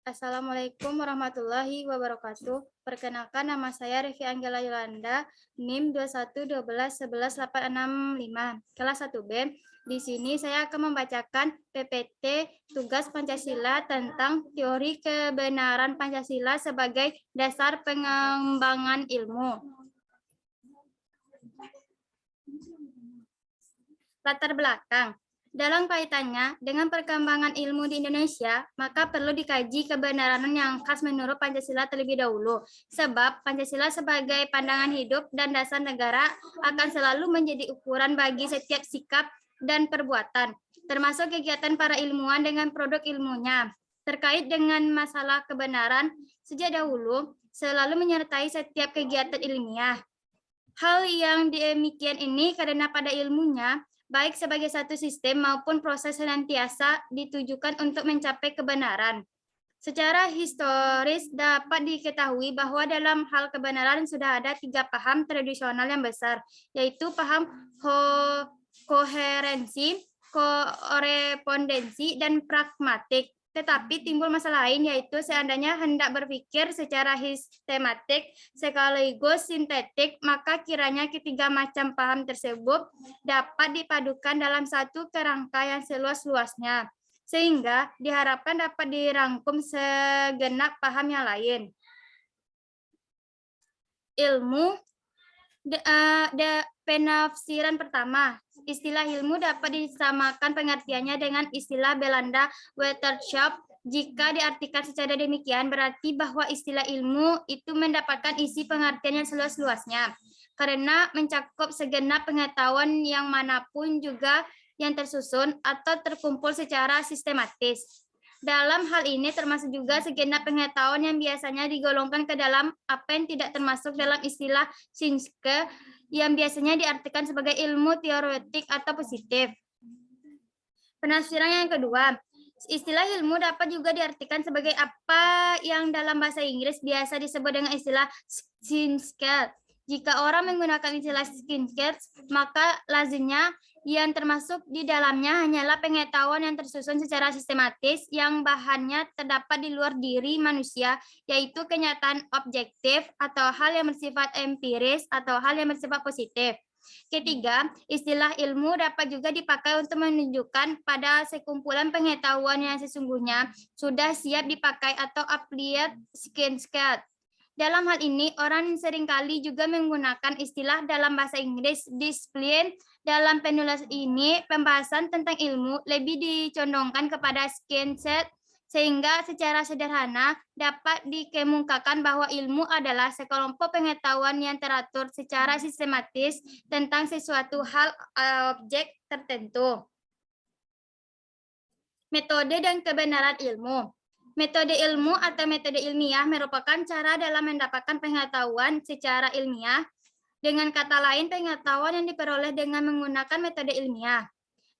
Assalamualaikum warahmatullahi wabarakatuh. Perkenalkan, nama saya Revi Anggela Yolanda, NIM 2112111865, kelas 1B. Di sini saya akan membacakan PPT tugas Pancasila tentang teori kebenaran Pancasila sebagai dasar pengembangan ilmu. Latar belakang. Dalam kaitannya dengan perkembangan ilmu di Indonesia, maka perlu dikaji kebenaran yang khas menurut Pancasila terlebih dahulu. Sebab Pancasila sebagai pandangan hidup dan dasar negara akan selalu menjadi ukuran bagi setiap sikap dan perbuatan, termasuk kegiatan para ilmuwan dengan produk ilmunya. Terkait dengan masalah kebenaran, sejak dahulu selalu menyertai setiap kegiatan ilmiah. Hal yang demikian ini karena pada ilmunya, baik sebagai satu sistem maupun proses senantiasa ditujukan untuk mencapai kebenaran. Secara historis dapat diketahui bahwa dalam hal kebenaran sudah ada 3 paham tradisional yang besar, yaitu paham koherensi, korespondensi, dan pragmatik. Tetapi timbul masalah lain, yaitu seandainya hendak berpikir secara sistematik sekaligus sintetik, maka kiranya ketiga macam paham tersebut dapat dipadukan dalam satu kerangka yang seluas-luasnya, sehingga diharapkan dapat dirangkum segenap paham yang lain. Ilmu penafsiran pertama. Istilah ilmu dapat disamakan pengertiannya dengan istilah Belanda wetenschap. Jika diartikan secara demikian, berarti bahwa istilah ilmu itu mendapatkan isi pengertian yang seluas-luasnya, karena mencakup segenap pengetahuan yang manapun juga yang tersusun atau terkumpul secara sistematis. Dalam hal ini termasuk juga segenap pengetahuan yang biasanya digolongkan ke dalam apa yang tidak termasuk dalam istilah Shinske, yang biasanya diartikan sebagai ilmu teoretik atau positif. Penafsiran yang kedua, istilah ilmu dapat juga diartikan sebagai apa yang dalam bahasa Inggris biasa disebut dengan istilah skill. Jika orang menggunakan istilah skill, maka lazimnya yang termasuk di dalamnya hanyalah pengetahuan yang tersusun secara sistematis yang bahannya terdapat di luar diri manusia, yaitu kenyataan objektif atau hal yang bersifat empiris atau hal yang bersifat positif. Ketiga, istilah ilmu dapat juga dipakai untuk menunjukkan pada sekumpulan pengetahuan yang sesungguhnya sudah siap dipakai atau applied skill. Dalam hal ini, orang seringkali juga menggunakan istilah dalam bahasa Inggris discipline. Dalam penulis ini, pembahasan tentang ilmu lebih dicondongkan kepada skill set, sehingga secara sederhana dapat dikemukakan bahwa ilmu adalah sekelompok pengetahuan yang teratur secara sistematis tentang sesuatu hal objek tertentu. Metode dan kebenaran ilmu. Metode ilmu atau metode ilmiah merupakan cara dalam mendapatkan pengetahuan secara ilmiah. Dengan kata lain, pengetahuan yang diperoleh dengan menggunakan metode ilmiah.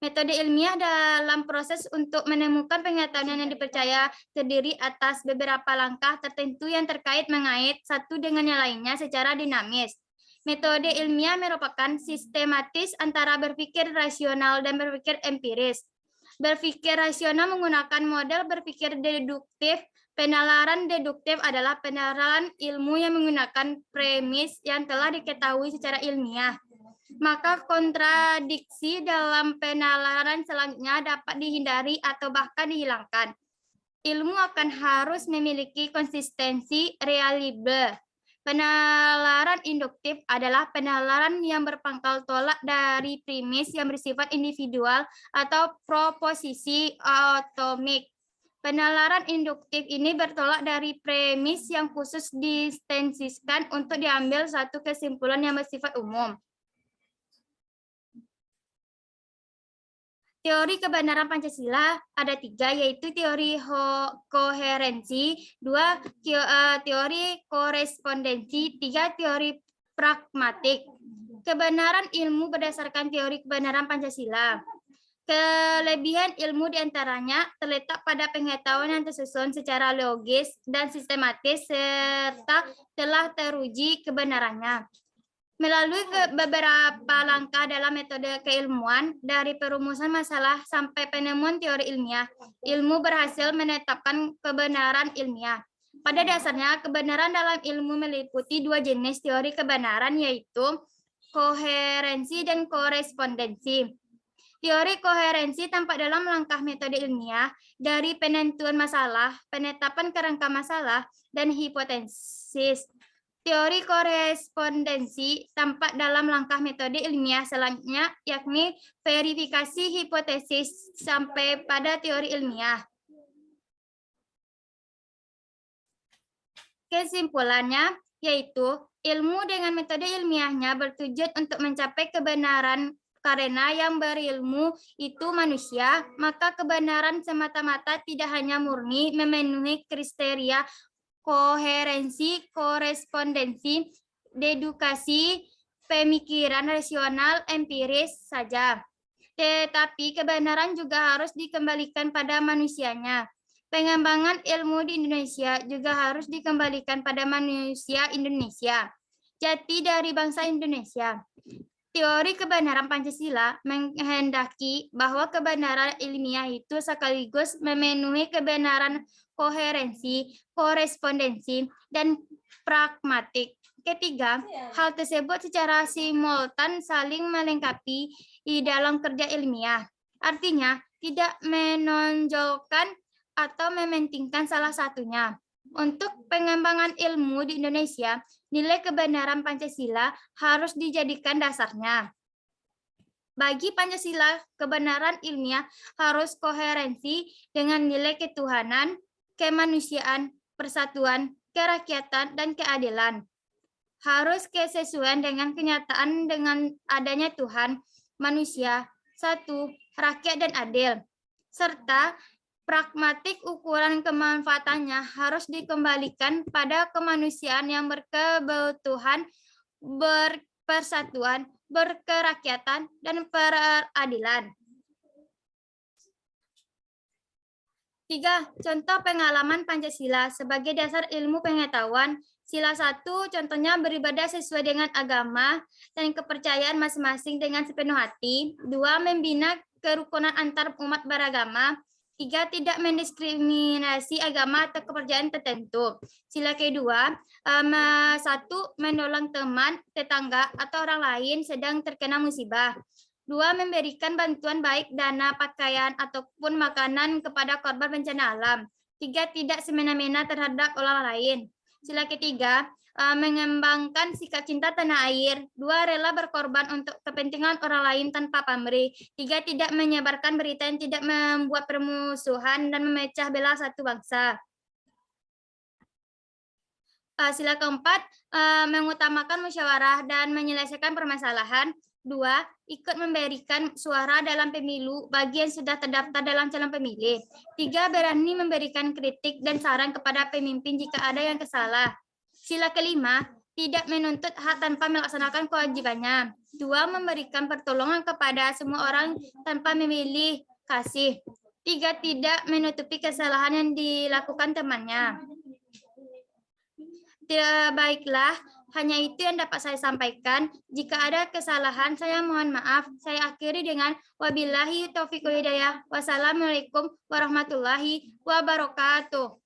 Metode ilmiah dalam proses untuk menemukan pengetahuan yang dipercaya terdiri atas beberapa langkah tertentu yang terkait mengait satu dengan yang lainnya secara dinamis. Metode ilmiah merupakan sistematis antara berpikir rasional dan berpikir empiris. Berpikir rasional menggunakan model berpikir deduktif. Penalaran deduktif adalah penalaran ilmu yang menggunakan premis yang telah diketahui secara ilmiah. Maka kontradiksi dalam penalaran selanjutnya dapat dihindari atau bahkan dihilangkan. Ilmu akan harus memiliki konsistensi reliable. Penalaran induktif adalah penalaran yang berpangkal tolak dari premis yang bersifat individual atau proposisi atomik. Penalaran induktif ini bertolak dari premis yang khusus distensikan untuk diambil satu kesimpulan yang bersifat umum. Teori kebenaran Pancasila ada 3, yaitu teori koherensi, 2 teori korespondensi, 3 teori pragmatik. Kebenaran ilmu berdasarkan teori kebenaran Pancasila. Kelebihan ilmu diantaranya terletak pada pengetahuan yang tersusun secara logis dan sistematis serta telah teruji kebenarannya. Melalui beberapa langkah dalam metode keilmuan, dari perumusan masalah sampai penemuan teori ilmiah, ilmu berhasil menetapkan kebenaran ilmiah. Pada dasarnya, kebenaran dalam ilmu meliputi dua jenis teori kebenaran, yaitu koherensi dan korespondensi. Teori koherensi tampak dalam langkah metode ilmiah dari penentuan masalah, penetapan kerangka masalah, dan hipotesis. Teori korespondensi tampak dalam langkah metode ilmiah selanjutnya, yakni verifikasi hipotesis sampai pada teori ilmiah. Kesimpulannya, yaitu ilmu dengan metode ilmiahnya bertujuan untuk mencapai kebenaran. Karena yang berilmu itu manusia, maka kebenaran semata-mata tidak hanya murni memenuhi kriteria koherensi, korespondensi, dedukasi, pemikiran rasional, empiris saja. Tetapi kebenaran juga harus dikembalikan pada manusianya. Pengembangan ilmu di Indonesia juga harus dikembalikan pada manusia Indonesia, jati dari bangsa Indonesia. Teori kebenaran Pancasila menghendaki bahwa kebenaran ilmiah itu sekaligus memenuhi kebenaran koherensi, korespondensi, dan pragmatik. Ketiga, hal tersebut secara simultan saling melengkapi di dalam kerja ilmiah. Artinya, tidak menonjolkan atau mementingkan salah satunya. Untuk pengembangan ilmu di Indonesia, nilai kebenaran Pancasila harus dijadikan dasarnya. Bagi Pancasila, kebenaran ilmiah harus koherensi dengan nilai ketuhanan, kemanusiaan, persatuan, kerakyatan, dan keadilan. Harus kesesuaian dengan kenyataan dengan adanya Tuhan, manusia, satu, rakyat, dan adil. Serta pragmatik ukuran kemanfaatannya harus dikembalikan pada kemanusiaan yang berkebutuhan, berpersatuan, berkerakyatan, dan peradilan. 3. Contoh pengalaman Pancasila sebagai dasar ilmu pengetahuan. Sila 1, contohnya beribadah sesuai dengan agama dan kepercayaan masing-masing dengan sepenuh hati. 2, membina kerukunan antar umat beragama. 3, tidak mendiskriminasi agama atau kepercayaan tertentu. Sila kedua, 1, menolong teman, tetangga, atau orang lain sedang terkena musibah. 2, memberikan bantuan baik dana, pakaian, ataupun makanan kepada korban bencana alam. 3, tidak semena-mena terhadap orang lain. Sila ketiga, mengembangkan sikap cinta tanah air. 2, rela berkorban untuk kepentingan orang lain tanpa pamrih. 3, tidak menyebarkan berita yang tidak membuat permusuhan dan memecah belah satu bangsa. Sila keempat, mengutamakan musyawarah dan menyelesaikan permasalahan. 2, ikut memberikan suara dalam pemilu bagi yang sudah terdaftar dalam calon pemilih. 3, berani memberikan kritik dan saran kepada pemimpin jika ada yang salah. Sila kelima, tidak menuntut hak tanpa melaksanakan kewajibannya. 2, memberikan pertolongan kepada semua orang tanpa memilih kasih. 3, tidak menutupi kesalahan yang dilakukan temannya. Baiklah, hanya itu yang dapat saya sampaikan. Jika ada kesalahan, saya mohon maaf. Saya akhiri dengan wabillahi taufiq wal hidayah. Wassalamualaikum warahmatullahi wabarakatuh.